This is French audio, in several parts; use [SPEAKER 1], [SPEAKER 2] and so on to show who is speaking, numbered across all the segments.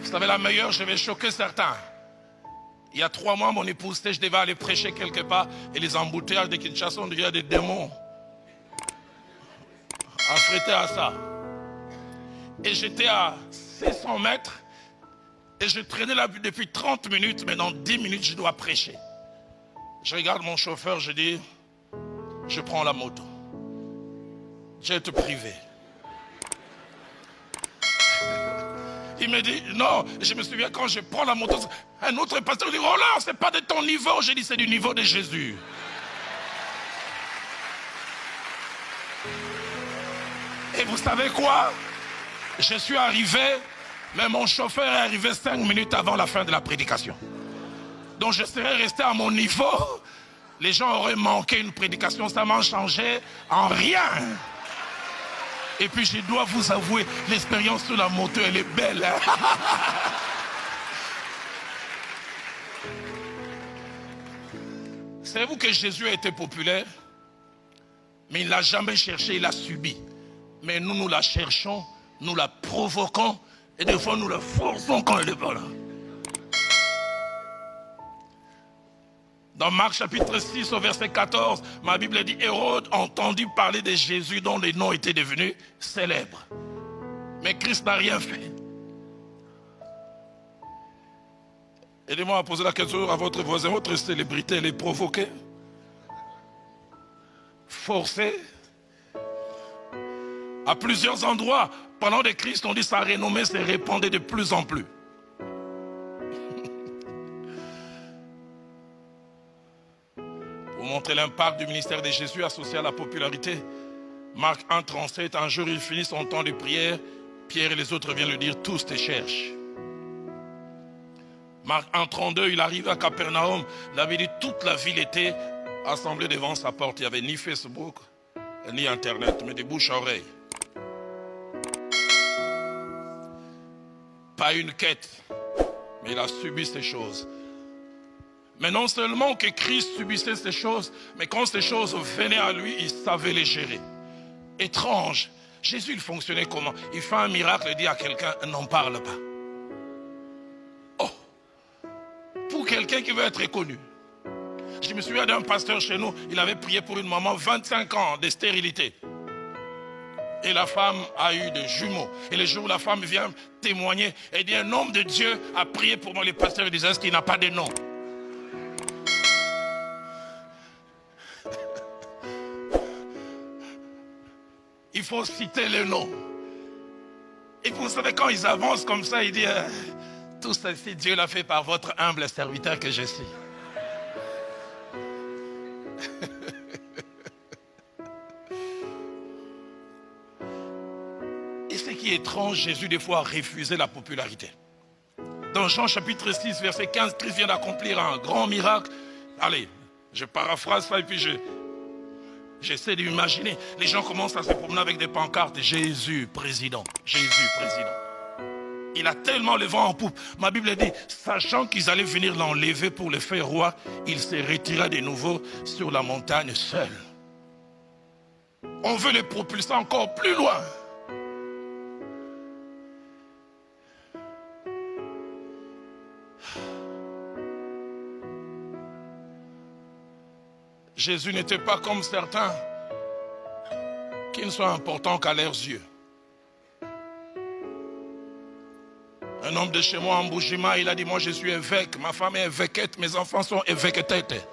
[SPEAKER 1] Vous savez, la meilleure, je vais choquer certains. Il y a 3 mois, mon épouse, je devais aller prêcher quelque part et les embouteillages de Kinshasa, on dirait des démons. Affrétés à ça. Et j'étais à 600 mètres et je traînais là depuis 30 minutes, mais dans 10 minutes, je dois prêcher. Je regarde mon chauffeur, je dis, je prends la moto. Jet privé. Il me dit, non, je me souviens quand je prends la moto, un autre pasteur dit, oh là, c'est pas de ton niveau. J'ai dit, c'est du niveau de Jésus. Et vous savez quoi? Je suis arrivé, mais mon chauffeur est arrivé 5 minutes avant la fin de la prédication. Donc je serais resté à mon niveau. Les gens auraient manqué une prédication, ça m'a changé en rien. Et puis je dois vous avouer, l'expérience sur la moto, elle est belle. Savez-vous que Jésus a été populaire? Mais il ne l'a jamais cherché, il l'a subi. Mais nous la cherchons, nous la provoquons, et des fois nous la forçons quand elle n'est pas là. Dans Marc chapitre 6 au verset 14, ma Bible dit, Hérode a entendu parler de Jésus dont les noms étaient devenus célèbres. Mais Christ n'a rien fait. Aidez-moi à poser la question à votre voisin, votre célébrité, elle est provoquée, forcée. À plusieurs endroits, pendant les Christ, on dit sa renommée s'est répandue de plus en plus. Pour montrer l'impact du ministère de Jésus associé à la popularité, Marc 1,37, un jour il finit son temps de prière, Pierre et les autres viennent lui dire, tous te cherchent. Marc 1,32, il arrive à Capernaum, il avait dit toute la ville était assemblée devant sa porte, il n'y avait ni Facebook, ni Internet, mais des bouches à oreilles. Pas une quête, mais il a subi ces choses. Mais non seulement que Christ subissait ces choses, mais quand ces choses venaient à lui, il savait les gérer. Étrange. Jésus, il fonctionnait comment? Il fait un miracle et dit à quelqu'un, n'en parle pas. Oh! Pour quelqu'un qui veut être reconnu. Je me souviens d'un pasteur chez nous, il avait prié pour une maman, 25 ans de stérilité. Et la femme a eu des jumeaux. Et le jour où la femme vient témoigner, elle dit, un homme de Dieu a prié pour moi. Les pasteurs disaient, est-ce qu'il n'a pas de nom? Il faut citer le nom. Et vous savez, quand ils avancent comme ça, ils disent, tout ceci, Dieu l'a fait par votre humble serviteur que je suis. Et ce qui est étrange, Jésus des fois a refusé la popularité. Dans Jean chapitre 6, verset 15, Christ vient d'accomplir un grand miracle. Allez, je paraphrase ça et puis j'essaie d'imaginer. Les gens commencent à se promener avec des pancartes. Jésus, président. Jésus, président. Il a tellement le vent en poupe. Ma Bible dit, sachant qu'ils allaient venir l'enlever pour le faire roi, il se retira de nouveau sur la montagne seul. On veut les propulser encore plus loin. Jésus n'était pas comme certains qui ne sont importants qu'à leurs yeux. Un homme de chez moi en Boujima, il a dit, moi je suis évêque, ma femme est évêquette, mes enfants sont évêquetettes.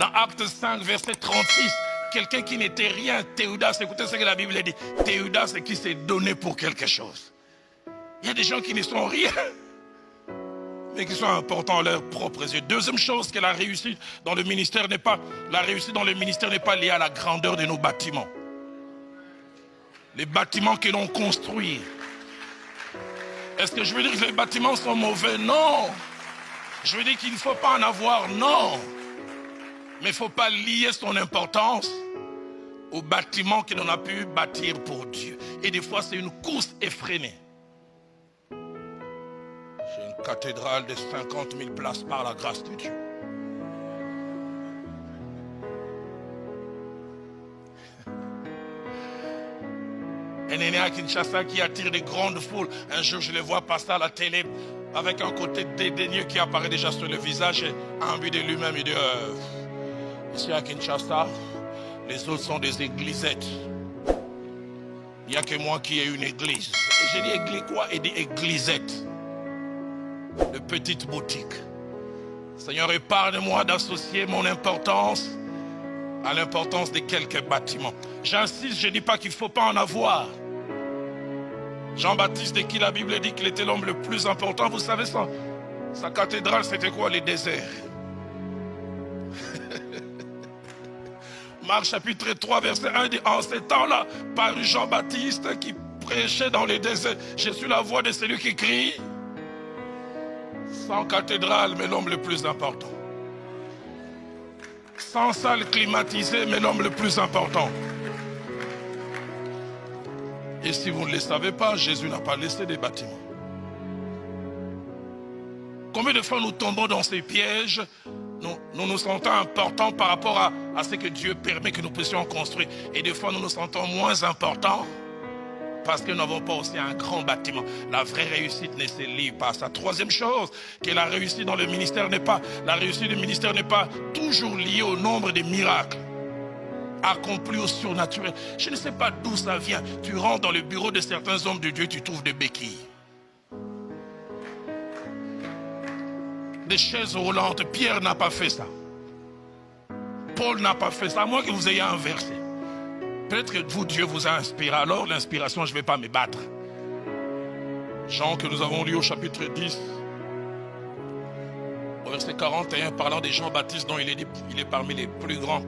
[SPEAKER 1] Dans Acte 5, verset 36, quelqu'un qui n'était rien, Théodas, écoutez ce que la Bible dit, Théodas, c'est qui s'est donné pour quelque chose. Il y a des gens qui ne sont rien, mais qui sont importants à leurs propres yeux. Deuxième chose, que la réussite dans le ministère n'est pas liée à la grandeur de nos bâtiments. Les bâtiments que l'on construit. Est-ce que je veux dire que les bâtiments sont mauvais? Non. Je veux dire qu'il ne faut pas en avoir? Non. Mais il ne faut pas lier son importance aux bâtiments que l'on a pu bâtir pour Dieu. Et des fois, c'est une course effrénée. J'ai une cathédrale de 50 000 places par la grâce de Dieu. Un aîné à Kinshasa qui attire des grandes foules. Un jour, je le vois passer à la télé avec un côté dédaigneux qui apparaît déjà sur le visage et imbu de lui-même. Il dit, ici à Kinshasa, les autres sont des églisettes. Il n'y a que moi qui ai une église. Et j'ai dit église quoi? Il dit églisette. De petites boutiques. Seigneur, épargne-moi d'associer mon importance à l'importance de quelques bâtiments. J'insiste, je ne dis pas qu'il ne faut pas en avoir. Jean-Baptiste, de qui la Bible dit qu'il était l'homme le plus important, vous savez, sa cathédrale, c'était quoi? Les déserts. Marc chapitre 3, verset 1 dit, en ces temps-là, parut Jean-Baptiste qui prêchait dans les déserts. Je suis la voix de celui qui crie. Sans cathédrale, mais l'homme le plus important. Sans salle climatisée, mais l'homme le plus important. Et si vous ne le savez pas, Jésus n'a pas laissé des bâtiments. Combien de fois nous tombons dans ces pièges? Nous nous sentons importants par rapport à ce que Dieu permet que nous puissions construire. Et des fois, nous nous sentons moins importants parce que nous n'avons pas aussi un grand bâtiment. La vraie réussite ne se lie pas à ça. Troisième chose, que la réussite dans le ministère n'est pas, la réussite du ministère n'est pas toujours liée au nombre de miracles accomplis au surnaturel. Je ne sais pas d'où ça vient. Tu rentres dans le bureau de certains hommes de Dieu, tu trouves des béquilles. Des chaises roulantes. Pierre n'a pas fait ça. Paul n'a pas fait ça, à moins que vous ayez inversé. Peut-être que vous, Dieu vous a inspiré. Alors l'inspiration, je ne vais pas me battre. Jean que nous avons lu au chapitre 10, au verset 41, parlant de Jean-Baptiste dont il est parmi les plus grands.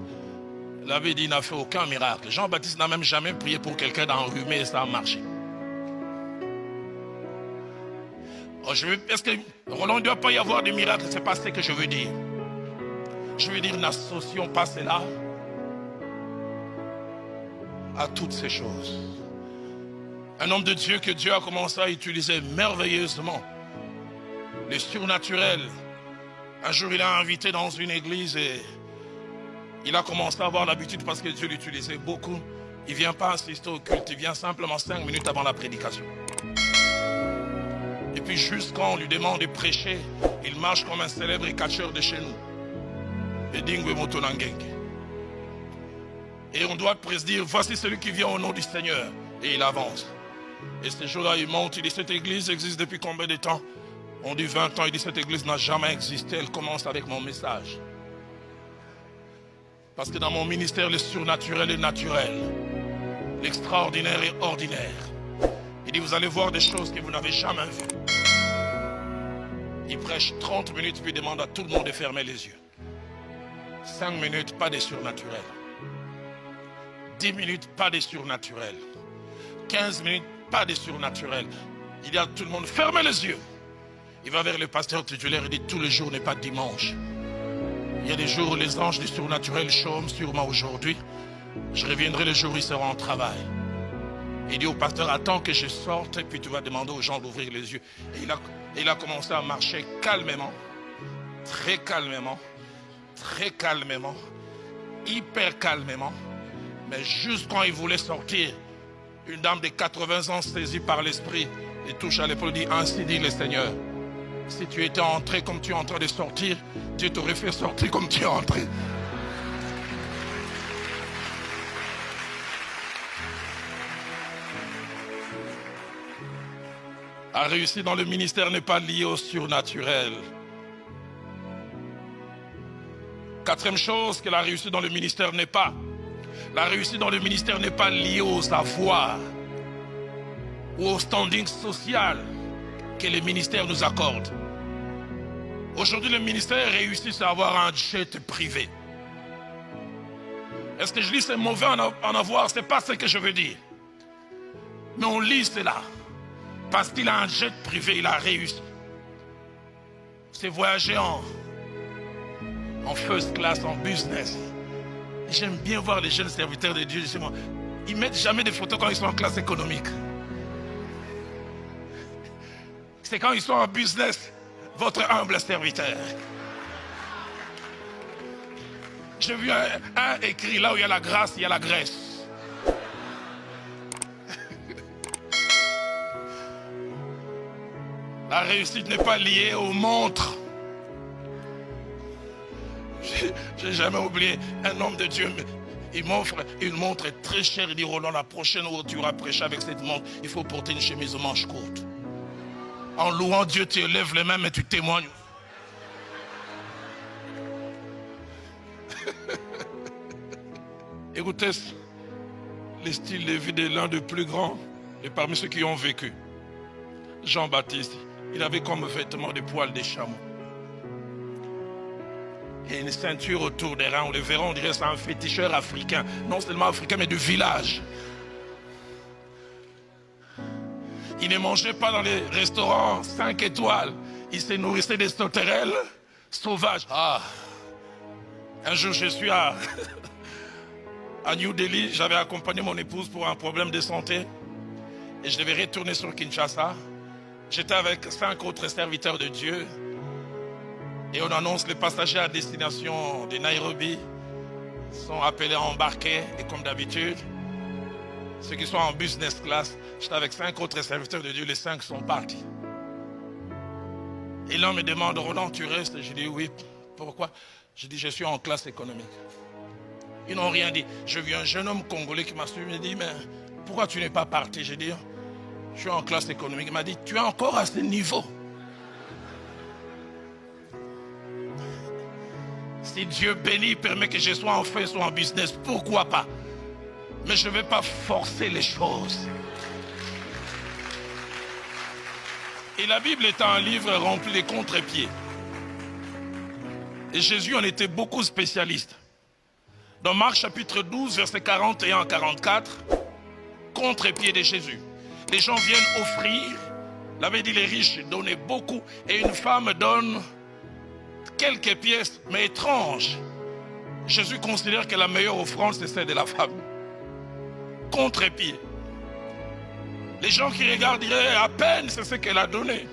[SPEAKER 1] Il avait dit, il n'a fait aucun miracle. Jean-Baptiste n'a même jamais prié pour quelqu'un d'enrhumé et ça a marché. Est-ce que Roland, il ne doit pas y avoir de miracles? Ce n'est pas ce que je veux dire. Je veux dire, n'associons pas cela à toutes ces choses. Un homme de Dieu que Dieu a commencé à utiliser merveilleusement, le surnaturel. Un jour, il a invité dans une église et il a commencé à avoir l'habitude parce que Dieu l'utilisait beaucoup. Il ne vient pas assister au culte, il vient simplement 5 minutes avant la prédication. Et puis juste quand on lui demande de prêcher, il marche comme un célèbre catcheur de chez nous. Et Dingwe Motonangeng. Et on doit presque dire, voici celui qui vient au nom du Seigneur. Et il avance. Et ce jour-là, il monte, il dit, cette église existe depuis combien de temps? On dit 20 ans, il dit, cette église n'a jamais existé, elle commence avec mon message. Parce que dans mon ministère, le surnaturel est naturel. L'extraordinaire est ordinaire. Il dit, vous allez voir des choses que vous n'avez jamais vues. Il prêche 30 minutes, puis demande à tout le monde de fermer les yeux. 5 minutes, pas de surnaturel. 10 minutes, pas de surnaturel. 15 minutes, pas de surnaturel. Il dit à tout le monde, fermez les yeux. Il va vers le pasteur titulaire et dit, tous les jours n'est pas dimanche. Il y a des jours où les anges du surnaturel chôment sur moi aujourd'hui. Je reviendrai le jour où ils seront en travail. Il dit au pasteur, attends que je sorte et puis tu vas demander aux gens d'ouvrir les yeux. Et il a commencé à marcher calmement, très calmement, hyper calmement. Mais juste quand il voulait sortir, une dame de 80 ans saisie par l'esprit et touche à l'épaule et dit, ainsi dit le Seigneur. Si tu étais entré comme tu es en train de sortir, Dieu t'aurait fait sortir comme tu es entré. La réussite dans le ministère n'est pas liée au surnaturel. Quatrième chose que la réussite dans le ministère n'est pas. La réussite dans le ministère n'est pas liée aux avoirs ou au standing social que le ministère nous accorde. Aujourd'hui, le ministère réussit à avoir un jet privé. Est-ce que je dis c'est mauvais en avoir? Ce n'est pas ce que je veux dire. Mais on lit cela. Parce qu'il a un jet privé, il a réussi. C'est voyager en first class, en business. J'aime bien voir les jeunes serviteurs de Dieu. Ils ne mettent jamais des photos quand ils sont en classe économique. C'est quand ils sont en business, votre humble serviteur. J'ai vu un écrit là où il y a la grâce, il y a la graisse. La réussite n'est pas liée aux montres. J'ai jamais oublié un homme de Dieu. Il m'offre une montre très chère. Il dit, Roland, la prochaine où tu auras prêché avec cette montre, il faut porter une chemise aux manches courtes. En louant Dieu, tu élèves les mains, mais tu témoignes. Écoutez, le style de vie de l'un des plus grands, et parmi ceux qui ont vécu, Jean-Baptiste, il avait comme vêtement des poils de chameau. Et une ceinture autour des reins. On le verra, on dirait que c'est un féticheur africain. Non seulement africain, mais de village. Il ne mangeait pas dans les restaurants 5 étoiles. Il se nourrissait des sauterelles sauvages. Ah. Un jour, je suis à New Delhi. J'avais accompagné mon épouse pour un problème de santé. Et je devais retourner sur Kinshasa. J'étais avec 5 autres serviteurs de Dieu. Et on annonce les passagers à destination de Nairobi sont appelés à embarquer. Et comme d'habitude, ceux qui sont en business class, j'étais avec 5 autres serviteurs de Dieu, les 5 sont partis. Et l'un me demande, Roland, tu restes? Je dis oui. Pourquoi? Je dis, je suis en classe économique. Ils n'ont rien dit. J'ai vu un jeune homme congolais qui m'a suivi, il me dit, mais pourquoi tu n'es pas parti? J'ai dit, je suis en classe économique. Il m'a dit, tu es encore à ce niveau? Si Dieu bénit, permet que je sois en fait, soit en business, pourquoi pas? Mais je ne vais pas forcer les choses. Et la Bible est un livre rempli de contre-pieds. Et Jésus en était beaucoup spécialiste. Dans Marc chapitre 12, versets 41 à 44, contre-pied de Jésus. Les gens viennent offrir, l'avait dit les riches donnaient beaucoup, et une femme donne quelques pièces, mais étranges. Jésus considère que la meilleure offrande, c'est celle de la femme. Contre-pied. Les gens qui regardent diraient à peine c'est ce qu'elle a donné.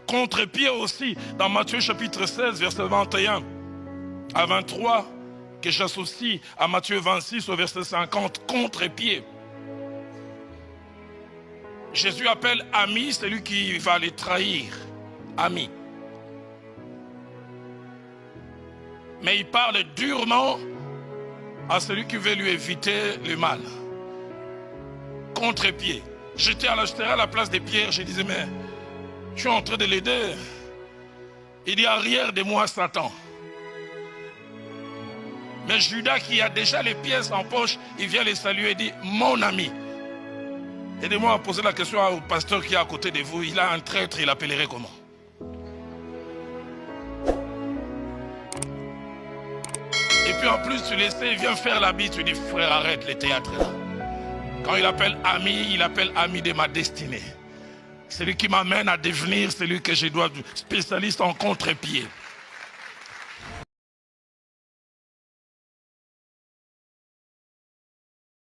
[SPEAKER 1] Contre-pied aussi, dans Matthieu chapitre 16, verset 21 à 23, que j'associe à Matthieu 26 au verset 50, contre-pied. Jésus appelle ami celui qui va les trahir. Ami. Mais il parle durement à celui qui veut lui éviter le mal. Contre-pied. J'étais à la place de Pierre, je disais, mais je suis en train de l'aider. Il dit, arrière de moi, Satan. Mais Judas, qui a déjà les pièces en poche, il vient les saluer et dit, mon ami. Aidez-moi à poser la question au pasteur qui est à côté de vous. Il a un traître, il l'appellerait comment? Et puis en plus, tu l'essaies, il vient faire la bise, tu dis, frère, arrête le théâtre là. Quand il appelle ami de ma destinée. Celui qui m'amène à devenir celui que je dois, spécialiste en contre-pied.